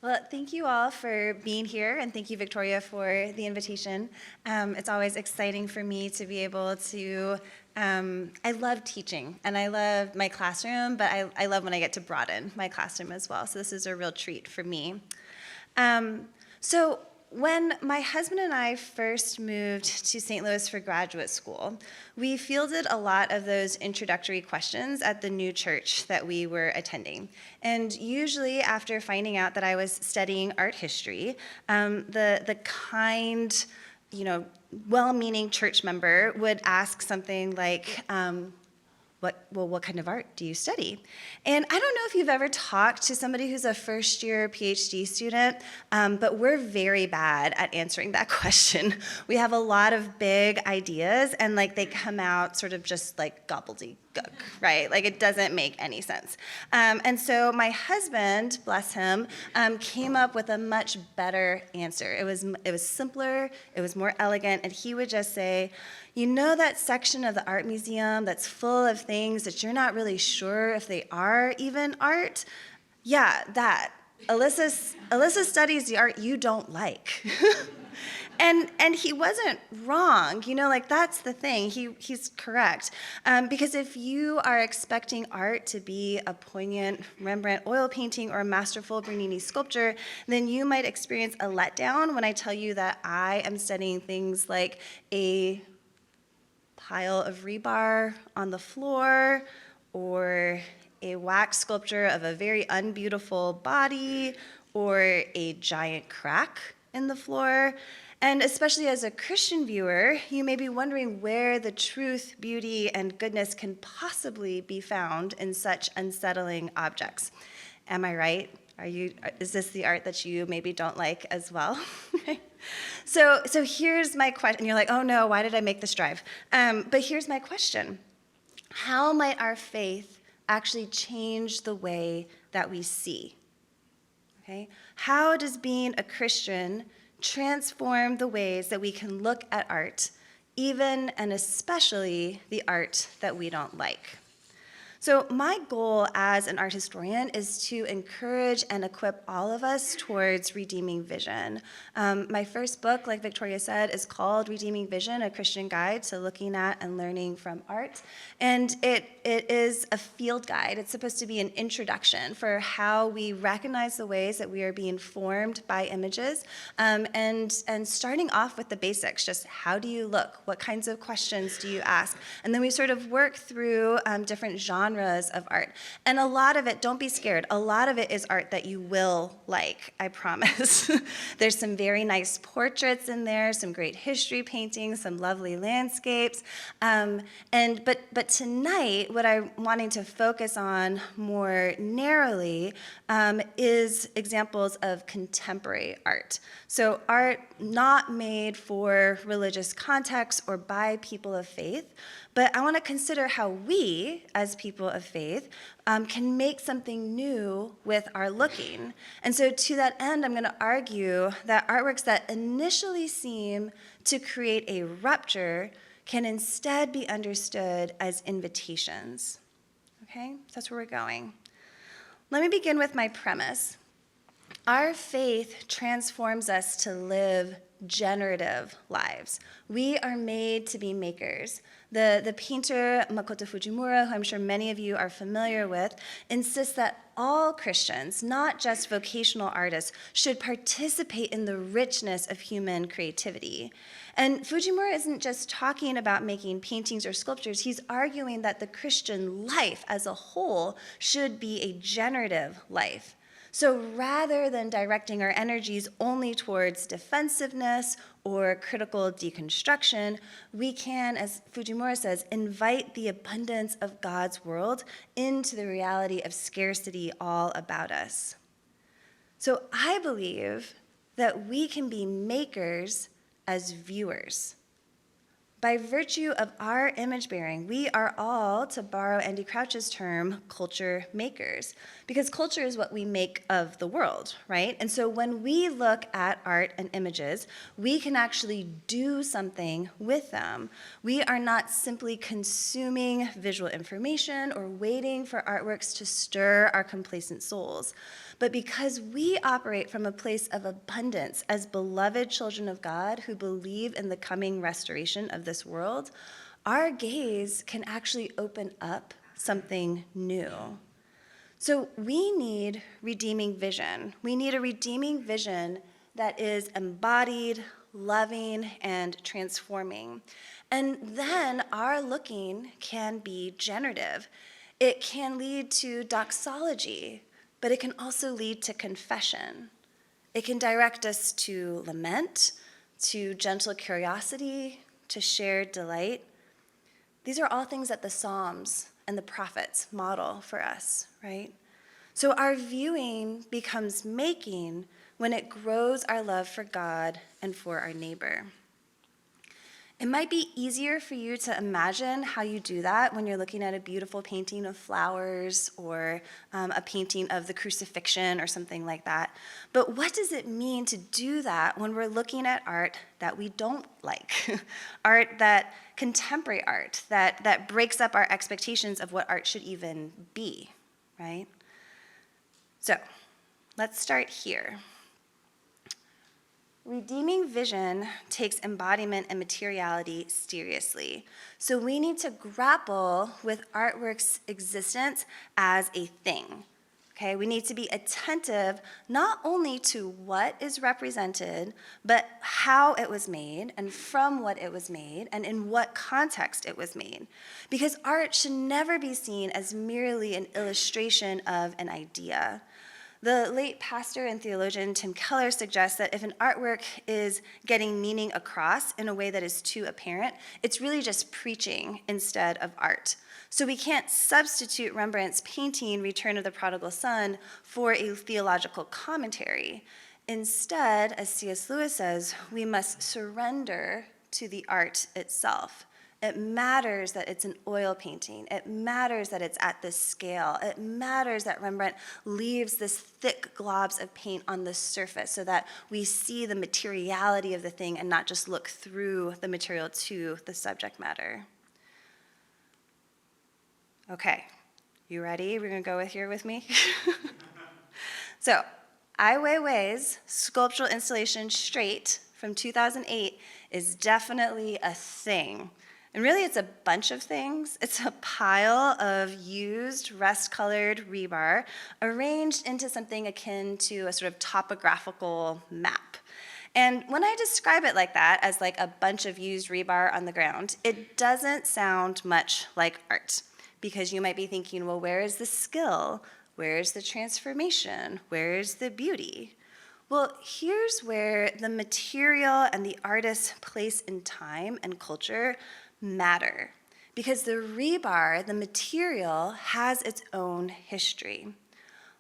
Well, thank you all for being here, and thank you, Victoria, for the invitation. It's always exciting for me to be able to, I love teaching, and I love my classroom, but I love when I get to broaden my classroom as well, so this is a real treat for me. So when my husband and I first moved to St. Louis for graduate school, we fielded a lot of those introductory questions at the new church that we were attending. And usually after finding out that I was studying art history, the kind, well-meaning church member would ask something like, what kind of art do you study? And I don't know if you've ever talked to somebody who's a first-year PhD student, but we're very bad at answering that question. We have a lot of big ideas, and they come out sort of just like gobbledygook, right? It doesn't make any sense. And so my husband, bless him, came up with a much better answer. It was simpler, it was more elegant, and he would just say, you know that section of the art museum that's full of things that you're not really sure if they are even art? Yeah, that. Elissa studies the art you don't like. And he wasn't wrong, that's the thing, he's correct. Because if you are expecting art to be a poignant Rembrandt oil painting or a masterful Bernini sculpture, then you might experience a letdown when I tell you that I am studying things like a pile of rebar on the floor, or a wax sculpture of a very unbeautiful body, or a giant crack in the floor. And especially as a Christian viewer, you may be wondering where the truth, beauty, and goodness can possibly be found in such unsettling objects. Am I right? Is this the art that you maybe don't like as well? So here's my question. And you're like, oh no, why did I make this drive? But here's my question. How might our faith actually change the way that we see? Okay? How does being a Christian transform the ways that we can look at art, even and especially the art that we don't like? So my goal as an art historian is to encourage and equip all of us towards redeeming vision. My first book, like Victoria said, is called Redeeming Vision, A Christian Guide to Looking at and Learning from Art. And it is a field guide. It's supposed to be an introduction for how we recognize the ways that we are being formed by images, and starting off with the basics, just how do you look? What kinds of questions do you ask? And then we sort of work through different genres of art. And a lot of it, don't be scared, a lot of it is art that you will like, I promise. There's some very nice portraits in there, some great history paintings, some lovely landscapes. But tonight, what I'm wanting to focus on more narrowly is examples of contemporary art. So art not made for religious context or by people of faith, but I want to consider how we, as people of faith, can make something new with our looking. And so to that end, I'm going to argue that artworks that initially seem to create a rupture can instead be understood as invitations. Okay? So that's where we're going. Let me begin with my premise. Our faith transforms us to live generative lives. We are made to be makers. The painter Makoto Fujimura, who I'm sure many of you are familiar with, insists that all Christians, not just vocational artists, should participate in the richness of human creativity. And Fujimura isn't just talking about making paintings or sculptures, he's arguing that the Christian life as a whole should be a generative life. So rather than directing our energies only towards defensiveness or critical deconstruction, we can, as Fujimura says, invite the abundance of God's world into the reality of scarcity all about us. So I believe that we can be makers as viewers. By virtue of our image bearing, we are all, to borrow Andy Crouch's term, culture makers, because culture is what we make of the world, right? And so when we look at art and images, we can actually do something with them. We are not simply consuming visual information or waiting for artworks to stir our complacent souls. But because we operate from a place of abundance as beloved children of God who believe in the coming restoration of this world, our gaze can actually open up something new. So we need redeeming vision. We need a redeeming vision that is embodied, loving, and transforming. And then our looking can be generative. It can lead to doxology, but it can also lead to confession. It can direct us to lament, to gentle curiosity, to shared delight. These are all things that the Psalms and the prophets model for us, right? So our viewing becomes making when it grows our love for God and for our neighbor. It might be easier for you to imagine how you do that when you're looking at a beautiful painting of flowers or a painting of the crucifixion or something like that. But what does it mean to do that when we're looking at art that we don't like? Contemporary art, that breaks up our expectations of what art should even be, right? So let's start here. Redeeming vision takes embodiment and materiality seriously. So we need to grapple with artwork's existence as a thing. Okay, we need to be attentive not only to what is represented, but how it was made and from what it was made and in what context it was made. Because art should never be seen as merely an illustration of an idea. The late pastor and theologian Tim Keller suggests that if an artwork is getting meaning across in a way that is too apparent, it's really just preaching instead of art. So we can't substitute Rembrandt's painting, Return of the Prodigal Son, for a theological commentary. Instead, as C.S. Lewis says, we must surrender to the art itself. It matters that it's an oil painting. It matters that it's at this scale. It matters that Rembrandt leaves this thick globs of paint on the surface so that we see the materiality of the thing and not just look through the material to the subject matter. Okay, you ready? We're gonna go here with me? So, Ai Weiwei's sculptural installation Straight from 2008 is definitely a thing. And really, it's a bunch of things. It's a pile of used, rust-colored rebar arranged into something akin to a sort of topographical map. And when I describe it like that, as like a bunch of used rebar on the ground, it doesn't sound much like art, because you might be thinking, well, where is the skill? Where is the transformation? Where is the beauty? Well, here's where the material and the artist's place in time and culture matter, because the rebar, the material, has its own history.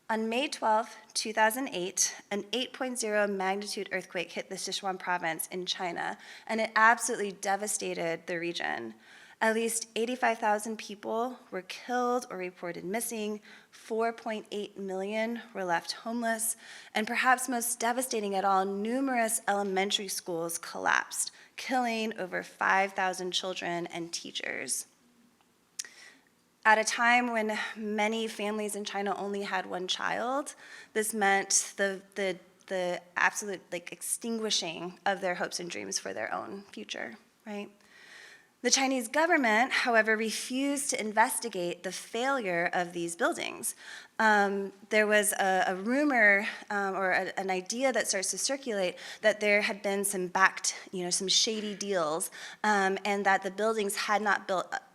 On May 12, 2008, an 8.0 magnitude earthquake hit the Sichuan province in China, and it absolutely devastated the region. At least 85,000 people were killed or reported missing, 4.8 million were left homeless, and perhaps most devastating at all, numerous elementary schools collapsed, killing over 5,000 children and teachers. At a time when many families in China only had one child, this meant the absolute extinguishing of their hopes and dreams for their own future, right? The Chinese government, however, refused to investigate the failure of these buildings. There was a rumor an idea that starts to circulate that there had been some some shady deals, and that the buildings had not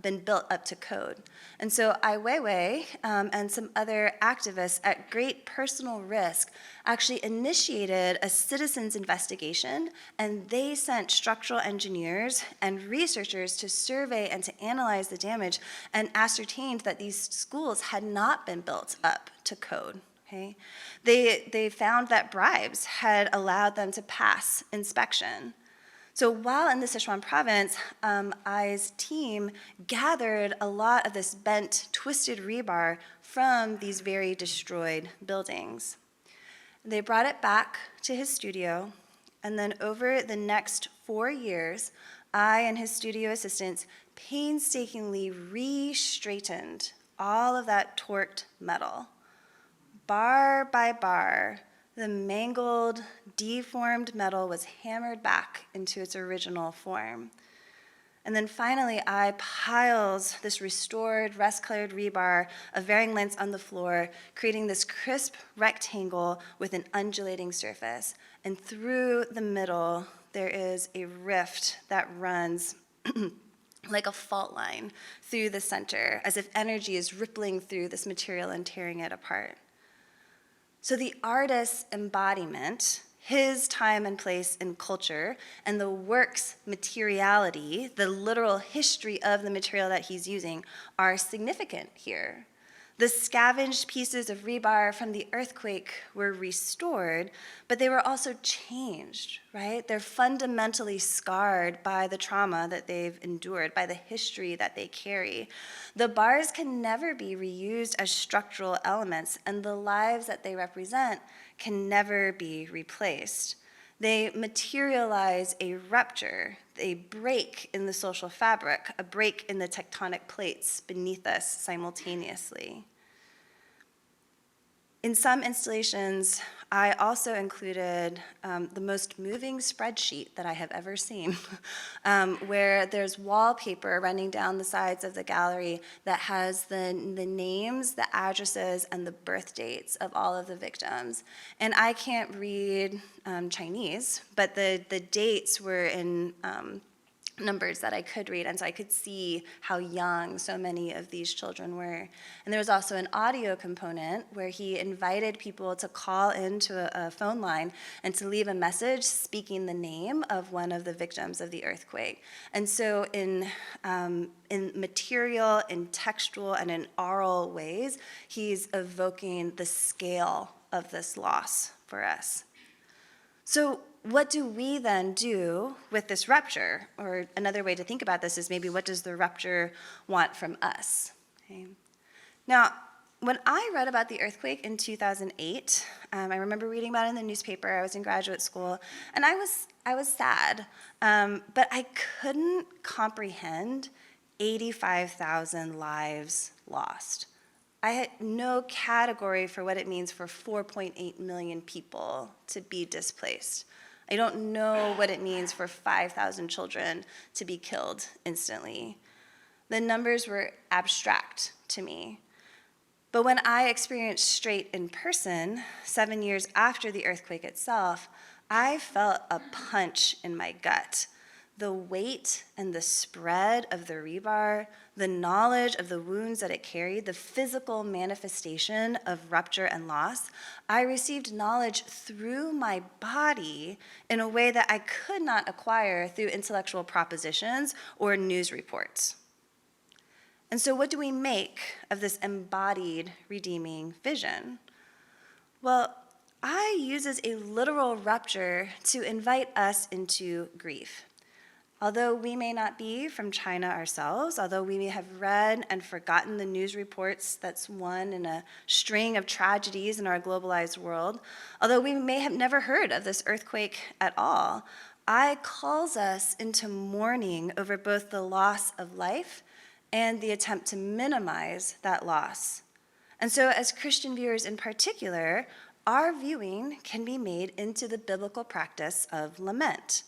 been built up to code. And so Ai Weiwei and some other activists at great personal risk actually initiated a citizens' investigation, and they sent structural engineers and researchers to survey and to analyze the damage, and ascertained that these schools had not been built up to code. Okay? They found that bribes had allowed them to pass inspection. So while in the Sichuan province, Ai's team gathered a lot of this bent, twisted rebar from these very destroyed buildings. They brought it back to his studio, and then over the next 4 years, Ai and his studio assistants painstakingly re-straightened all of that torqued metal. Bar by bar, the mangled, deformed metal was hammered back into its original form. And then finally, Ai piles this restored, rust-colored rebar of varying lengths on the floor, creating this crisp rectangle with an undulating surface. And through the middle, there is a rift that runs like a fault line through the center, as if energy is rippling through this material and tearing it apart. So the artist's embodiment, his time and place in culture, and the work's materiality, the literal history of the material that he's using, are significant here. The scavenged pieces of rebar from the earthquake were restored, but they were also changed, right? They're fundamentally scarred by the trauma that they've endured, by the history that they carry. The bars can never be reused as structural elements, and the lives that they represent can never be replaced. They materialize a rupture, a break in the social fabric, a break in the tectonic plates beneath us simultaneously. In some installations, I also included the most moving spreadsheet that I have ever seen, where there's wallpaper running down the sides of the gallery that has the names, the addresses, and the birth dates of all of the victims. And I can't read Chinese, but the dates were in numbers that I could read, and so I could see how young so many of these children were. And there was also an audio component where he invited people to call into a phone line and to leave a message speaking the name of one of the victims of the earthquake. And so in material, in textual, and in oral ways, he's evoking the scale of this loss for us. So what do we then do with this rupture? Or another way to think about this is maybe what does the rupture want from us? Okay. Now, when I read about the earthquake in 2008, I remember reading about it in the newspaper. I was in graduate school, and I was sad, but I couldn't comprehend 85,000 lives lost. I had no category for what it means for 4.8 million people to be displaced. I don't know what it means for 5,000 children to be killed instantly. The numbers were abstract to me. But when I experienced straight in person, 7 years after the earthquake itself, I felt a punch in my gut. The weight and the spread of the rebar, the knowledge of the wounds that it carried, the physical manifestation of rupture and loss, I received knowledge through my body in a way that I could not acquire through intellectual propositions or news reports. And so what do we make of this embodied redeeming vision? Well, I uses a literal rupture to invite us into grief. Although we may not be from China ourselves, although we may have read and forgotten the news reports that's one in a string of tragedies in our globalized world, although we may have never heard of this earthquake at all, I calls us into mourning over both the loss of life and the attempt to minimize that loss. And so as Christian viewers in particular, our viewing can be made into the biblical practice of lament.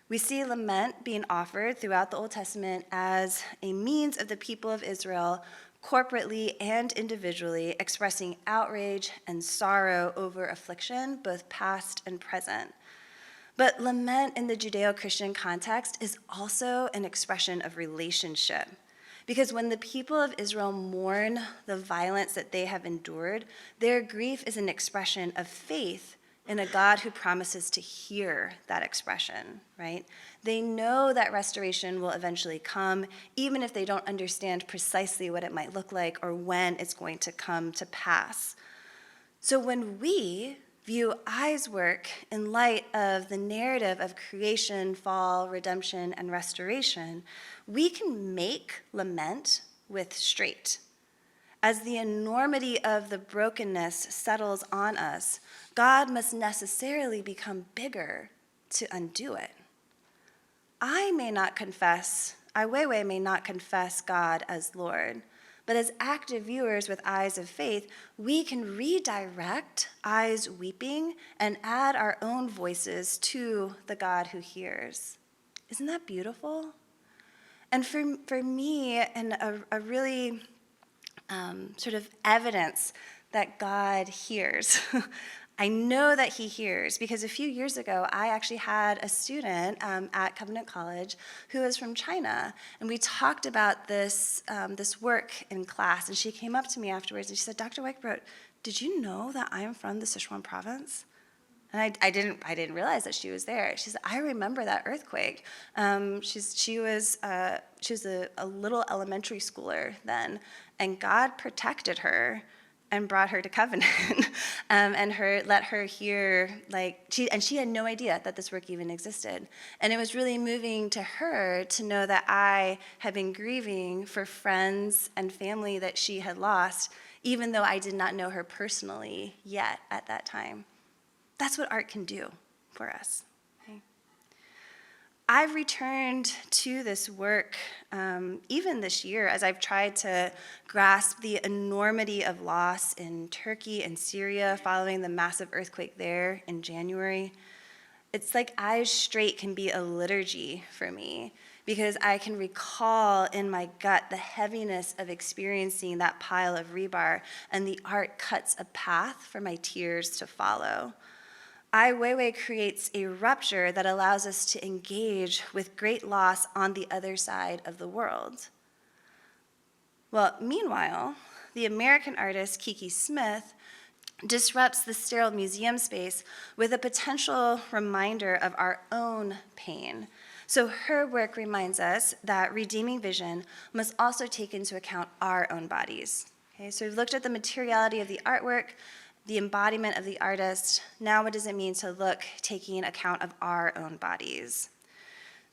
We see lament being offered throughout the Old Testament as a means of the people of Israel corporately and individually expressing outrage and sorrow over affliction, both past and present. But lament in the Judeo-Christian context is also an expression of relationship. Because when the people of Israel mourn the violence that they have endured, their grief is an expression of faith in a God who promises to hear that expression, right? They know that restoration will eventually come, even if they don't understand precisely what it might look like or when it's going to come to pass. So when we view I's work in light of the narrative of creation, fall, redemption, and restoration, we can make lament with straight. As the enormity of the brokenness settles on us, God must necessarily become bigger to undo it. I may not confess, Ai Weiwei may not confess God as Lord, but as active viewers with eyes of faith, we can redirect Ai's weeping and add our own voices to the God who hears. Isn't that beautiful? And for me, and a really sort of evidence that God hears. I know that he hears because a few years ago, I actually had a student at Covenant College who was from China, and we talked about this work in class, and she came up to me afterwards and she said, Dr. Weichbrodt, did you know that I'm from the Sichuan province? And I didn't realize that she was there. She said, I remember that earthquake. She was a little elementary schooler then, and God protected her and brought her to Covenant, and let her hear, she had no idea that this work even existed. And it was really moving to her to know that I had been grieving for friends and family that she had lost, even though I did not know her personally yet at that time. That's what art can do for us. Okay? I've returned to this work even this year as I've tried to grasp the enormity of loss in Turkey and Syria following the massive earthquake there in January. It's like Eyes Straight can be a liturgy for me because I can recall in my gut the heaviness of experiencing that pile of rebar, and the art cuts a path for my tears to follow. Ai Weiwei creates a rupture that allows us to engage with great loss on the other side of the world. Well, meanwhile, the American artist Kiki Smith disrupts the sterile museum space with a potential reminder of our own pain. So her work reminds us that redeeming vision must also take into account our own bodies. Okay, so we've looked at the materiality of the artwork, the embodiment of the artist. Now what does it mean to look, taking account of our own bodies?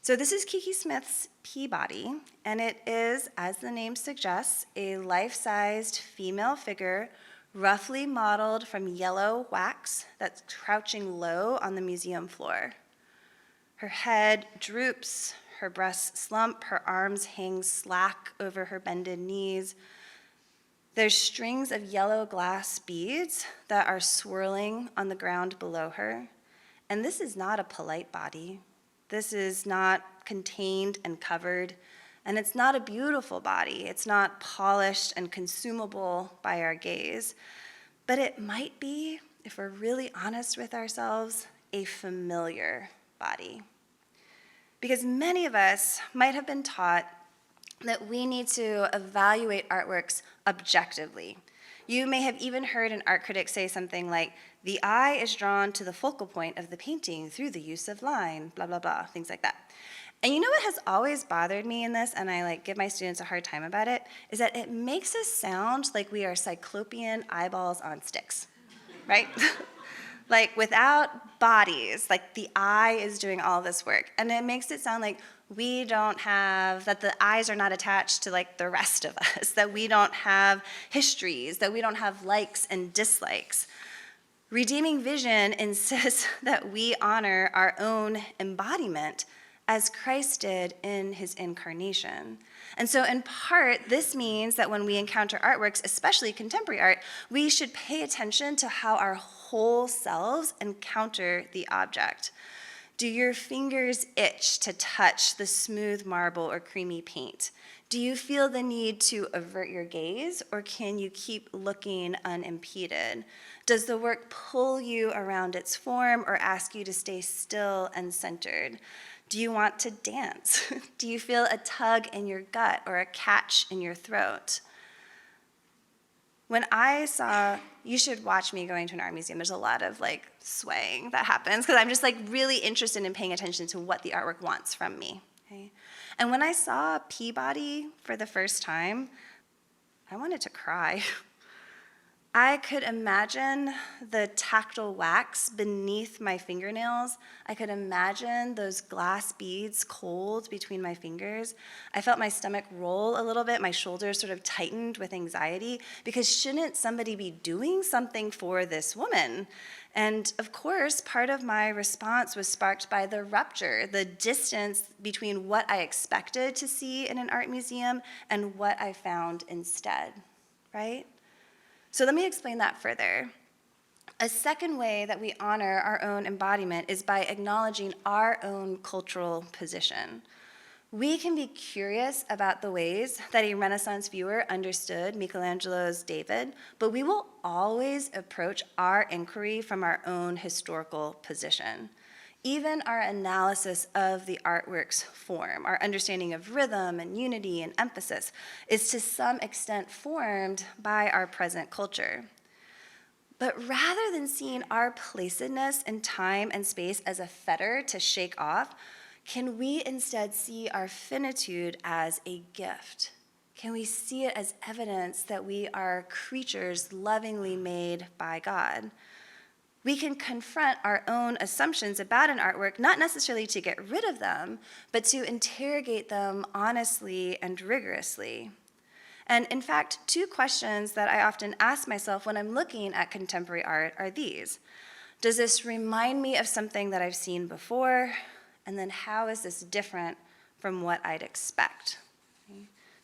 So this is Kiki Smith's Peabody, and it is, as the name suggests, a life-sized female figure roughly modeled from yellow wax that's crouching low on the museum floor. Her head droops, her breasts slump, her arms hang slack over her bended knees. There's strings of yellow glass beads that are swirling on the ground below her. And this is not a polite body. This is not contained and covered. And it's not a beautiful body. It's not polished and consumable by our gaze. But it might be, if we're really honest with ourselves, a familiar body. Because many of us might have been taught that we need to evaluate artworks objectively. You may have even heard an art critic say something like, the eye is drawn to the focal point of the painting through the use of line, blah, blah, blah, things like that. And you know what has always bothered me in this, and I give my students a hard time about it, is that it makes us sound like we are cyclopean eyeballs on sticks, right? Without bodies, the eye is doing all this work. And it makes it sound like we don't have, that the eyes are not attached to the rest of us, that we don't have histories, that we don't have likes and dislikes. Redeeming vision insists that we honor our own embodiment as Christ did in his incarnation. And so in part, this means that when we encounter artworks, especially contemporary art, we should pay attention to how our whole selves encounter the object. Do your fingers itch to touch the smooth marble or creamy paint? Do you feel the need to avert your gaze, or can you keep looking unimpeded? Does the work pull you around its form or ask you to stay still and centered? Do you want to dance? Do you feel a tug in your gut or a catch in your throat? When I saw, you should watch me going to an art museum, there's a lot of swaying that happens because I'm just really interested in paying attention to what the artwork wants from me. Okay? And when I saw Peabody for the first time, I wanted to cry. I could imagine the tactile wax beneath my fingernails. I could imagine those glass beads cold between my fingers. I felt my stomach roll a little bit, my shoulders sort of tightened with anxiety, because shouldn't somebody be doing something for this woman? And of course, part of my response was sparked by the rupture, the distance between what I expected to see in an art museum and what I found instead, right? So let me explain that further. A second way that we honor our own embodiment is by acknowledging our own cultural position. We can be curious about the ways that a Renaissance viewer understood Michelangelo's David, but we will always approach our inquiry from our own historical position. Even our analysis of the artwork's form, our understanding of rhythm and unity and emphasis, is to some extent formed by our present culture. But rather than seeing our placidness in time and space as a fetter to shake off, can we instead see our finitude as a gift? Can we see it as evidence that we are creatures lovingly made by God? We can confront our own assumptions about an artwork, not necessarily to get rid of them, but to interrogate them honestly and rigorously. And in fact, two questions that I often ask myself when I'm looking at contemporary art are these. Does this remind me of something that I've seen before? And then how is this different from what I'd expect?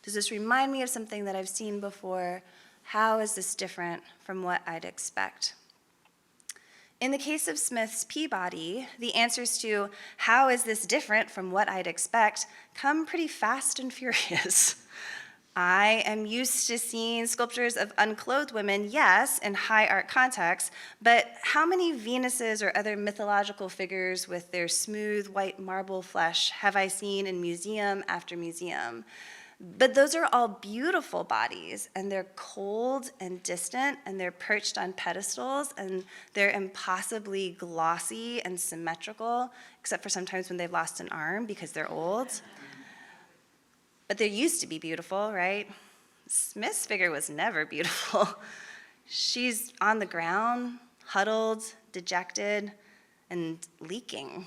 Does this remind me of something that I've seen before? How is this different from what I'd expect? In the case of Smith's Peabody, the answers to how is this different from what I'd expect come pretty fast and furious. I am used to seeing sculptures of unclothed women, yes, in high art contexts, but how many Venuses or other mythological figures with their smooth white marble flesh have I seen in museum after museum? But those are all beautiful bodies, and they're cold and distant, and they're perched on pedestals, and they're impossibly glossy and symmetrical, except for sometimes when they've lost an arm because they're old. But they used to be beautiful, right? Smith's figure was never beautiful. She's on the ground, huddled, dejected, and leaking.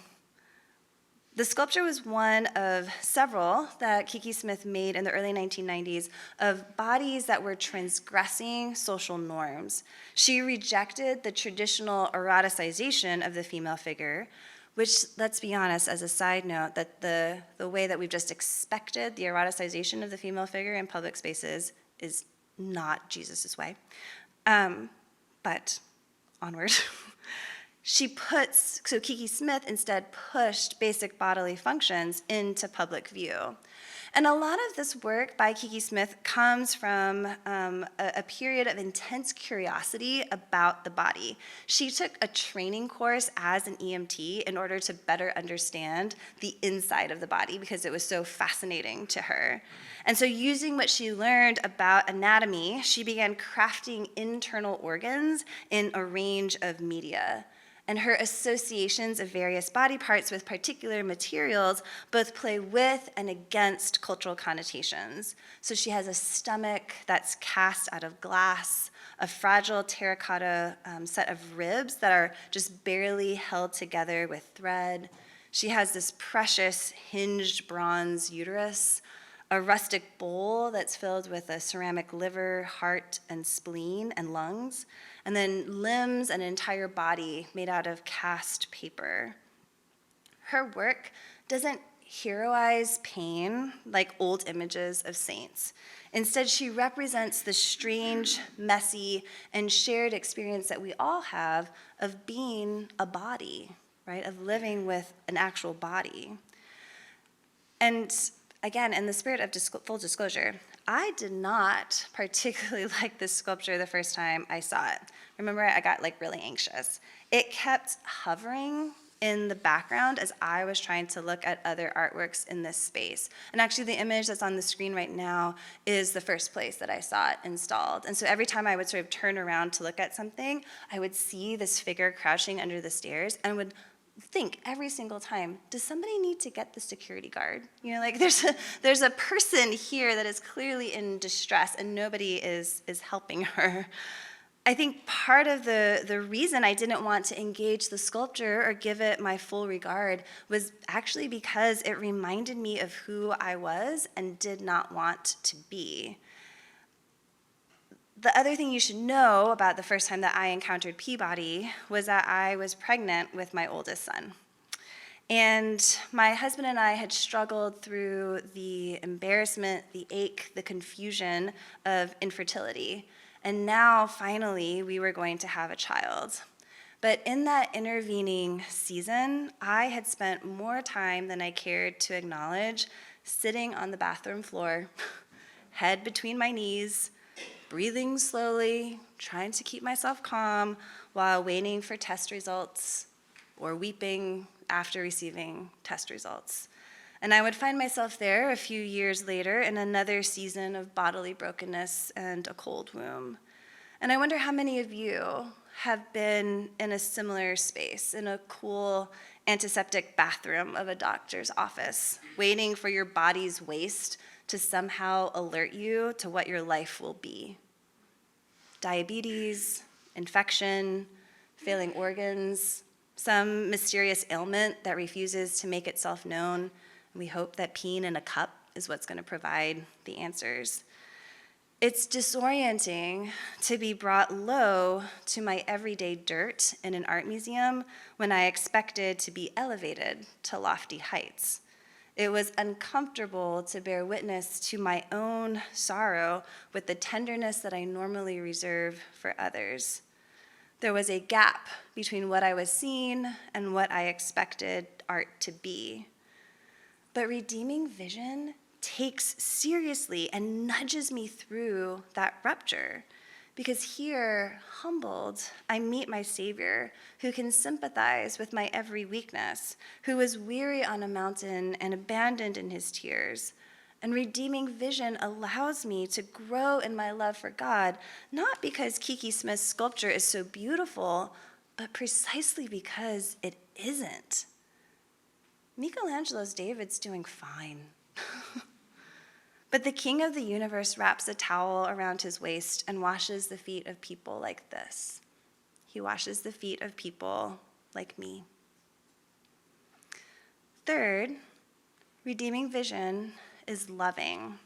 The sculpture was one of several that Kiki Smith made in the early 1990s of bodies that were transgressing social norms. She rejected the traditional eroticization of the female figure, which, let's be honest, as a side note, that the way that we've just expected the eroticization of the female figure in public spaces is not Jesus's way. But onward. So Kiki Smith instead pushed basic bodily functions into public view. And a lot of this work by Kiki Smith comes from a period of intense curiosity about the body. She took a training course as an EMT in order to better understand the inside of the body because it was so fascinating to her. And so using what she learned about anatomy, she began crafting internal organs in a range of media. And her associations of various body parts with particular materials both play with and against cultural connotations. So she has a stomach that's cast out of glass, a fragile terracotta set of ribs that are just barely held together with thread. She has this precious hinged bronze uterus, a rustic bowl that's filled with a ceramic liver, heart, and spleen, and lungs, and then limbs and an entire body made out of cast paper. Her work doesn't heroize pain like old images of saints. Instead, she represents the strange, messy, and shared experience that we all have of being a body, right? Of living with an actual body. And again, in the spirit of full disclosure, I did not particularly like this sculpture the first time I saw it. Remember, I got really anxious. It kept hovering in the background as I was trying to look at other artworks in this space. And actually the image that's on the screen right now is the first place that I saw it installed. And so every time I would sort of turn around to look at something, I would see this figure crouching under the stairs and would think every single time, does somebody need to get the security guard? There's a person here that is clearly in distress and nobody is helping her. I think part of the reason I didn't want to engage the sculpture or give it my full regard was actually because it reminded me of who I was and did not want to be. The other thing you should know about the first time that I encountered Peabody was that I was pregnant with my oldest son. And my husband and I had struggled through the embarrassment, the ache, the confusion of infertility. And now, finally, we were going to have a child. But in that intervening season, I had spent more time than I cared to acknowledge sitting on the bathroom floor, head between my knees, breathing slowly, trying to keep myself calm while waiting for test results or weeping after receiving test results. And I would find myself there a few years later in another season of bodily brokenness and a cold womb. And I wonder how many of you have been in a similar space, in a cool antiseptic bathroom of a doctor's office, waiting for your body's waste to somehow alert you to what your life will be. Diabetes, infection, failing organs, some mysterious ailment that refuses to make itself known. We hope that peeing in a cup is what's going to provide the answers. It's disorienting to be brought low to my everyday dirt in an art museum when I expected to be elevated to lofty heights. It was uncomfortable to bear witness to my own sorrow with the tenderness that I normally reserve for others. There was a gap between what I was seeing and what I expected art to be. But redeeming vision takes seriously and nudges me through that rupture. Because here, humbled, I meet my Savior, who can sympathize with my every weakness, who was weary on a mountain and abandoned in his tears. And redeeming vision allows me to grow in my love for God, not because Kiki Smith's sculpture is so beautiful, but precisely because it isn't. Michelangelo's David's doing fine. But the King of the universe wraps a towel around his waist and washes the feet of people like this. He washes the feet of people like me. Third, redeeming vision is loving.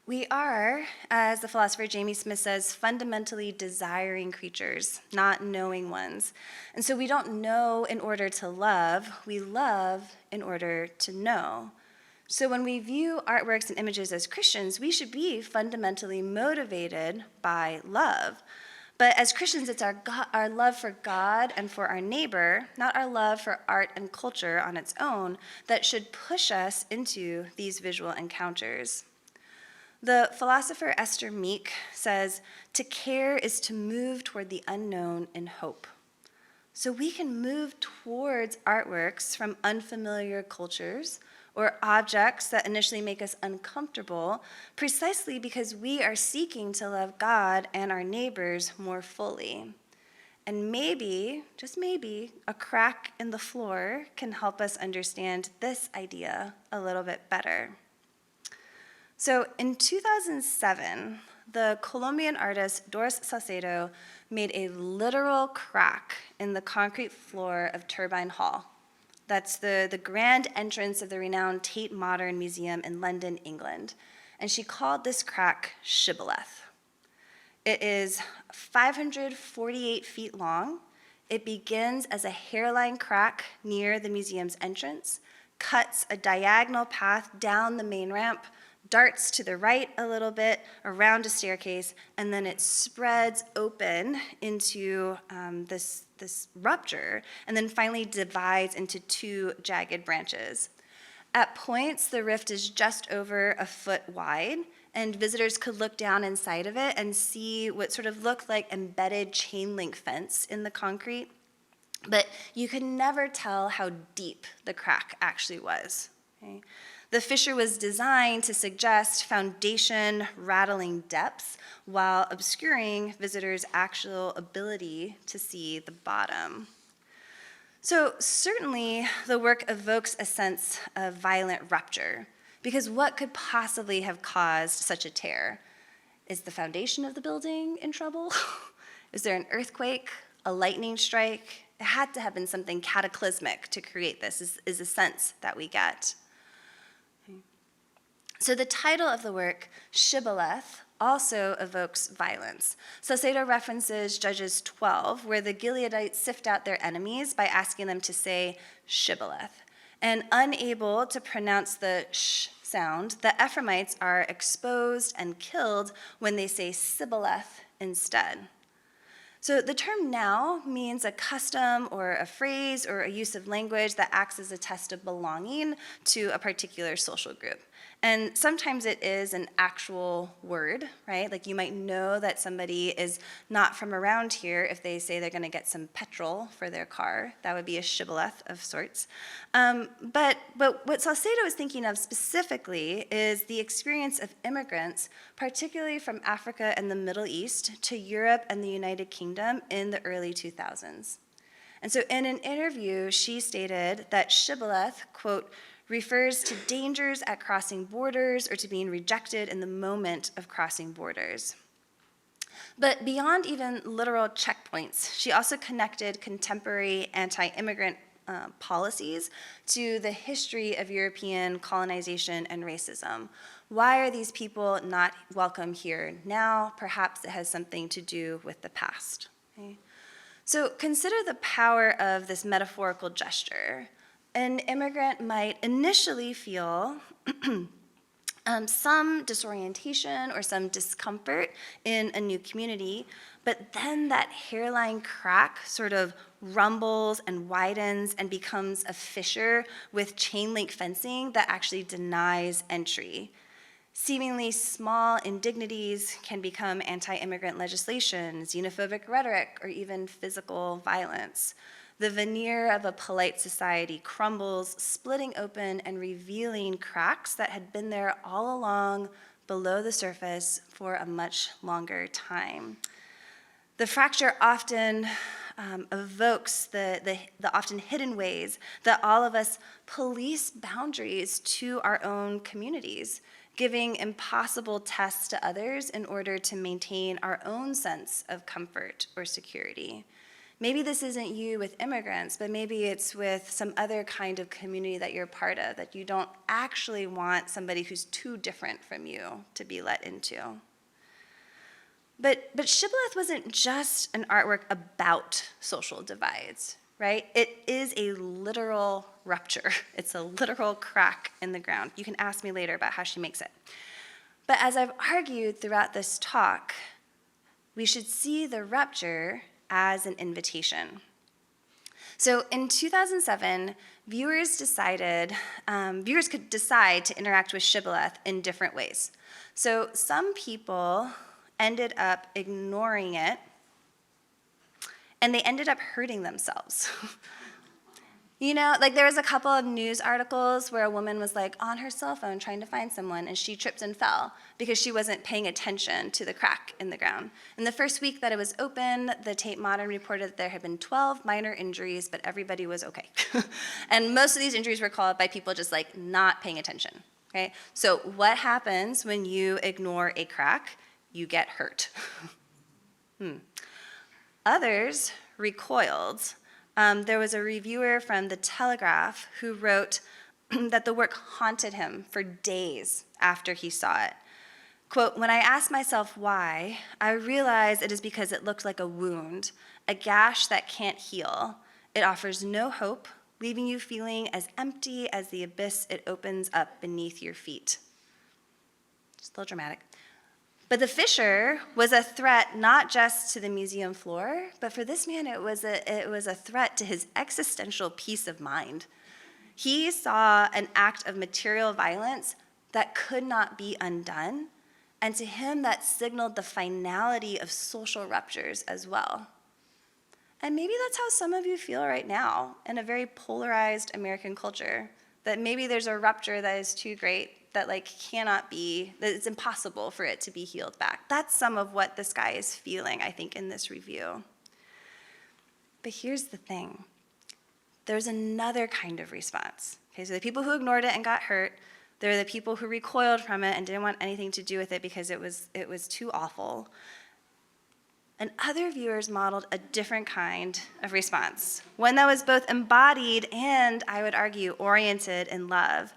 We are, as the philosopher Jamie Smith says, fundamentally desiring creatures, not knowing ones. And so we don't know in order to love, we love in order to know. So when we view artworks and images as Christians, we should be fundamentally motivated by love. But as Christians, it's our love for God and for our neighbor, not our love for art and culture on its own, that should push us into these visual encounters. The philosopher Esther Meek says, "To care is to move toward the unknown in hope." So we can move towards artworks from unfamiliar cultures or objects that initially make us uncomfortable, precisely because we are seeking to love God and our neighbors more fully. And maybe, just maybe, a crack in the floor can help us understand this idea a little bit better. So in 2007, the Colombian artist Doris Salcedo made a literal crack in the concrete floor of Turbine Hall. That's the grand entrance of the renowned Tate Modern Museum in London, England. And she called this crack shibboleth. It is 548 feet long. It begins as a hairline crack near the museum's entrance, cuts a diagonal path down the main ramp, darts to the right a little bit, around a staircase, and then it spreads open into this rupture, and then finally divides into two jagged branches. At points, the rift is just over a foot wide, and visitors could look down inside of it and see what sort of looked like embedded chain link fence in the concrete. But you could never tell how deep the crack actually was. Okay? The fissure was designed to suggest foundation rattling depths while obscuring visitors' actual ability to see the bottom. So certainly the work evokes a sense of violent rupture, because what could possibly have caused such a tear? Is the foundation of the building in trouble? Is there an earthquake, a lightning strike? It had to have been something cataclysmic to create this, is a sense that we get. So the title of the work, Shibboleth, also evokes violence. Salcedo references Judges 12, where the Gileadites sift out their enemies by asking them to say Shibboleth. And unable to pronounce the sh sound, the Ephraimites are exposed and killed when they say Sibboleth instead. So the term now means a custom or a phrase or a use of language that acts as a test of belonging to a particular social group. And sometimes it is an actual word, right? Like you might know that somebody is not from around here if they say they're going to get some petrol for their car. That would be a shibboleth of sorts. But what Salcedo is thinking of specifically is the experience of immigrants, particularly from Africa and the Middle East, to Europe and the United Kingdom in the early 2000s. And so in an interview, she stated that shibboleth, quote, refers to dangers at crossing borders or to being rejected in the moment of crossing borders. But beyond even literal checkpoints, she also connected contemporary anti-immigrant policies to the history of European colonization and racism. Why are these people not welcome here now? Perhaps it has something to do with the past. Okay? So consider the power of this metaphorical gesture. An immigrant might initially feel some disorientation or some discomfort in a new community, but then that hairline crack sort of rumbles and widens and becomes a fissure with chain link fencing that actually denies entry. Seemingly small indignities can become anti-immigrant legislation, xenophobic rhetoric, or even physical violence. The veneer of a polite society crumbles, splitting open and revealing cracks that had been there all along below the surface for a much longer time. The fracture often evokes the often hidden ways that all of us police boundaries to our own communities, giving impossible tests to others in order to maintain our own sense of comfort or security. Maybe this isn't you with immigrants, but maybe it's with some other kind of community that you're part of, that you don't actually want somebody who's too different from you to be let into. But Shibboleth wasn't just an artwork about social divides, right? It is a literal rupture. It's a literal crack in the ground. You can ask me later about how she makes it. But as I've argued throughout this talk, we should see the rupture as an invitation. So in 2007, viewers could decide to interact with Shibboleth in different ways. So some people ended up ignoring it, and they ended up hurting themselves. You know, like there was a couple of news articles where a woman was like on her cell phone trying to find someone, and she tripped and fell because she wasn't paying attention to the crack in the ground. In the first week that it was open, the Tate Modern reported that there had been 12 minor injuries, but everybody was okay. And most of these injuries were caused by people just like not paying attention, okay? So what happens when you ignore a crack? You get hurt. Others recoiled. There was a reviewer from The Telegraph who wrote that the work haunted him for days after he saw it. Quote, "When I asked myself why, I realized it is because it looked like a wound, a gash that can't heal. It offers no hope, leaving you feeling as empty as the abyss it opens up beneath your feet." Just a little dramatic. But the fissure was a threat not just to the museum floor, but for this man, it was a threat to his existential peace of mind. He saw an act of material violence that could not be undone, and to him that signaled the finality of social ruptures as well. And maybe that's how some of you feel right now in a very polarized American culture, that maybe there's a rupture that is too great, that cannot be, that it's impossible for it to be healed back. That's some of what this guy is feeling, I think, in this review. But here's the thing. There's another kind of response. Okay, so the people who ignored it and got hurt, There were the people who recoiled from it and didn't want anything to do with it because it was too awful. And other viewers modeled a different kind of response, one that was both embodied and, I would argue, oriented in love.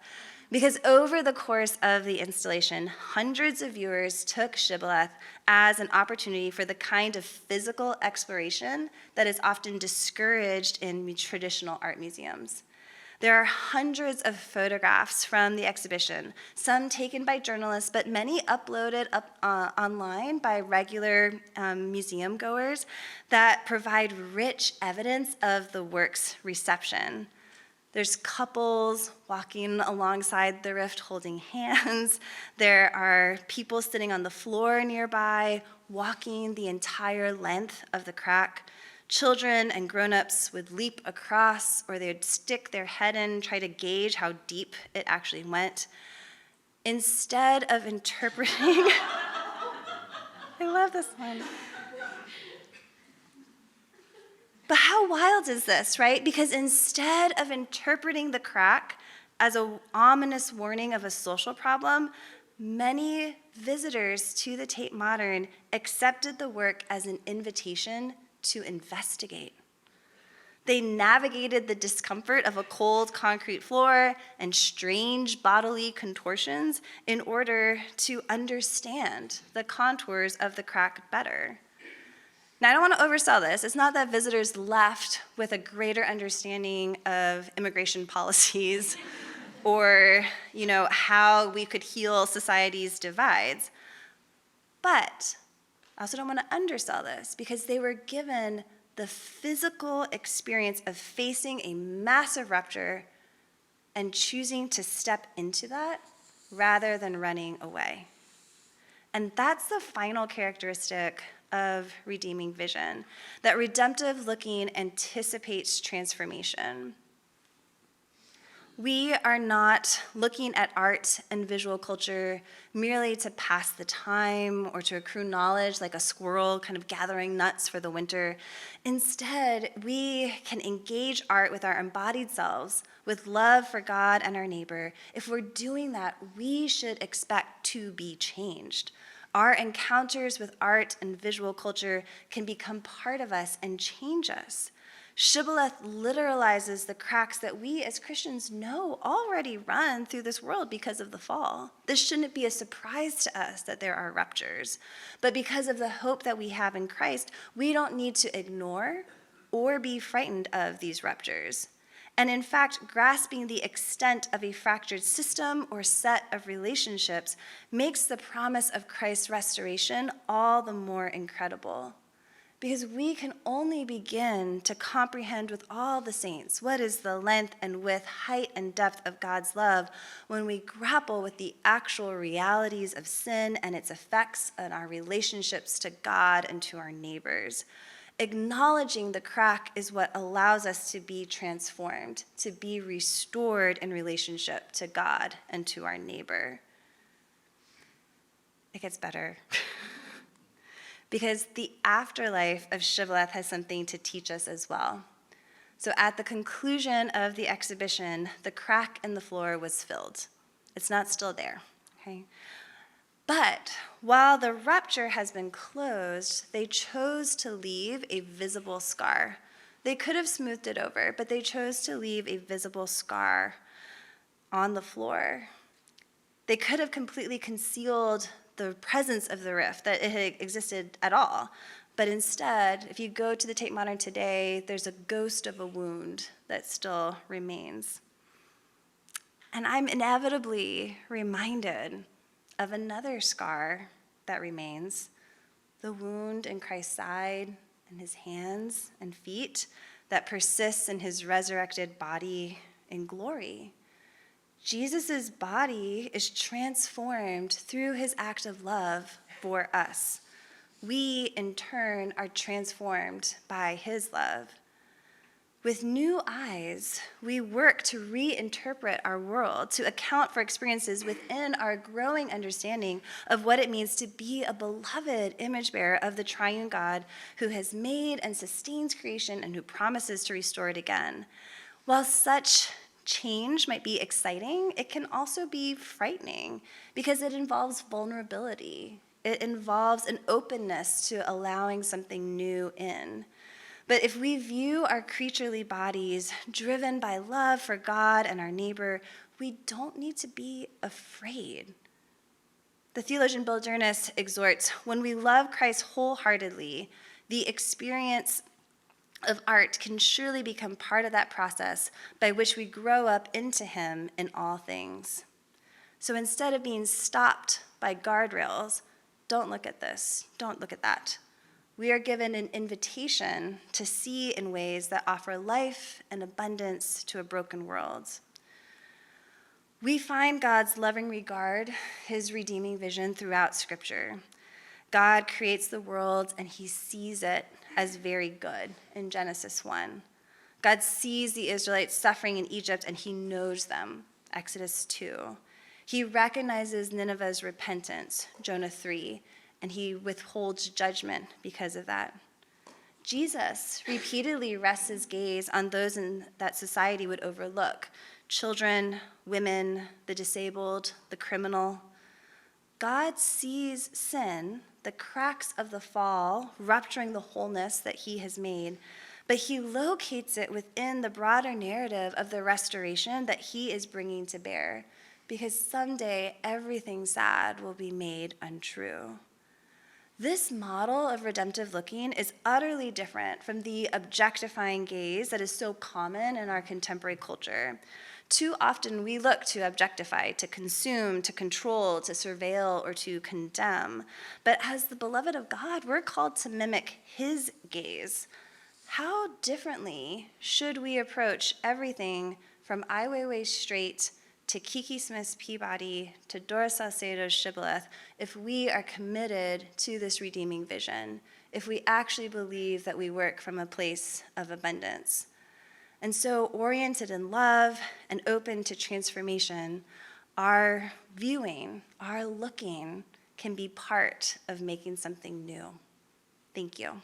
Because over the course of the installation, hundreds of viewers took Shibboleth as an opportunity for the kind of physical exploration that is often discouraged in traditional art museums. There are hundreds of photographs from the exhibition, some taken by journalists, but many uploaded online by regular museum goers that provide rich evidence of the work's reception. There's couples walking alongside the rift holding hands. There are people sitting on the floor nearby, walking the entire length of the crack. Children and grown-ups would leap across, or they'd stick their head in, try to gauge how deep it actually went. Instead of interpreting, I love this one. But how wild is this, right? Because instead of interpreting the crack as an ominous warning of a social problem, many visitors to the Tate Modern accepted the work as an invitation to investigate. They navigated the discomfort of a cold concrete floor and strange bodily contortions in order to understand the contours of the crack better. Now, I don't want to oversell this. It's not that visitors left with a greater understanding of immigration policies or, how we could heal society's divides. But I also don't want to undersell this because they were given the physical experience of facing a massive rupture and choosing to step into that rather than running away. And that's the final characteristic of redeeming vision, that redemptive looking anticipates transformation. We are not looking at art and visual culture merely to pass the time or to accrue knowledge like a squirrel kind of gathering nuts for the winter. Instead, we can engage art with our embodied selves, with love for God and our neighbor. If we're doing that, we should expect to be changed. Our encounters with art and visual culture can become part of us and change us. Shibboleth literalizes the cracks that we as Christians know already run through this world because of the fall. This shouldn't be a surprise to us that there are ruptures. But because of the hope that we have in Christ, we don't need to ignore or be frightened of these ruptures. And in fact, grasping the extent of a fractured system or set of relationships makes the promise of Christ's restoration all the more incredible. Because we can only begin to comprehend with all the saints what is the length and width, height and depth of God's love when we grapple with the actual realities of sin and its effects on our relationships to God and to our neighbors. Acknowledging the crack is what allows us to be transformed, to be restored in relationship to God and to our neighbor. It gets better. Because the afterlife of Shibboleth has something to teach us as well. So at the conclusion of the exhibition, the crack in the floor was filled. It's not still there, okay? But while the rupture has been closed, they chose to leave a visible scar. They could have smoothed it over, but they chose to leave a visible scar on the floor. They could have completely concealed the presence of the rift, that it had existed at all. But instead, if you go to the Tate Modern today, there's a ghost of a wound that still remains. And I'm inevitably reminded of another scar that remains, the wound in Christ's side and his hands and feet that persists in his resurrected body in glory. Jesus' body is transformed through his act of love for us. We, in turn, are transformed by his love. With new eyes, we work to reinterpret our world, to account for experiences within our growing understanding of what it means to be a beloved image bearer of the triune God who has made and sustains creation and who promises to restore it again. While such change might be exciting, it can also be frightening because it involves vulnerability. It involves an openness to allowing something new in. But if we view our creaturely bodies driven by love for God and our neighbor, we don't need to be afraid. The theologian Bill Journas exhorts, when we love Christ wholeheartedly, the experience of art can surely become part of that process by which we grow up into him in all things. So instead of being stopped by guardrails, don't look at this, don't look at that. We are given an invitation to see in ways that offer life and abundance to a broken world. We find God's loving regard, his redeeming vision throughout Scripture. God creates the world and he sees it as very good in Genesis 1. God sees the Israelites suffering in Egypt and he knows them, Exodus 2. He recognizes Nineveh's repentance, Jonah 3, and he withholds judgment because of that. Jesus repeatedly rests his gaze on those that society would overlook: children, women, the disabled, the criminal. God sees sin, the cracks of the fall, rupturing the wholeness that he has made, but he locates it within the broader narrative of the restoration that he is bringing to bear, because someday everything sad will be made untrue. This model of redemptive looking is utterly different from the objectifying gaze that is so common in our contemporary culture. Too often we look to objectify, to consume, to control, to surveil, or to condemn. But as the beloved of God, we're called to mimic his gaze. How differently should we approach everything from Ai Weiwei's Strait to Kiki Smith's Peabody to Dora Salcedo's Shibboleth if we are committed to this redeeming vision, if we actually believe that we work from a place of abundance? And so, oriented in love and open to transformation, our viewing, our looking can be part of making something new. Thank you.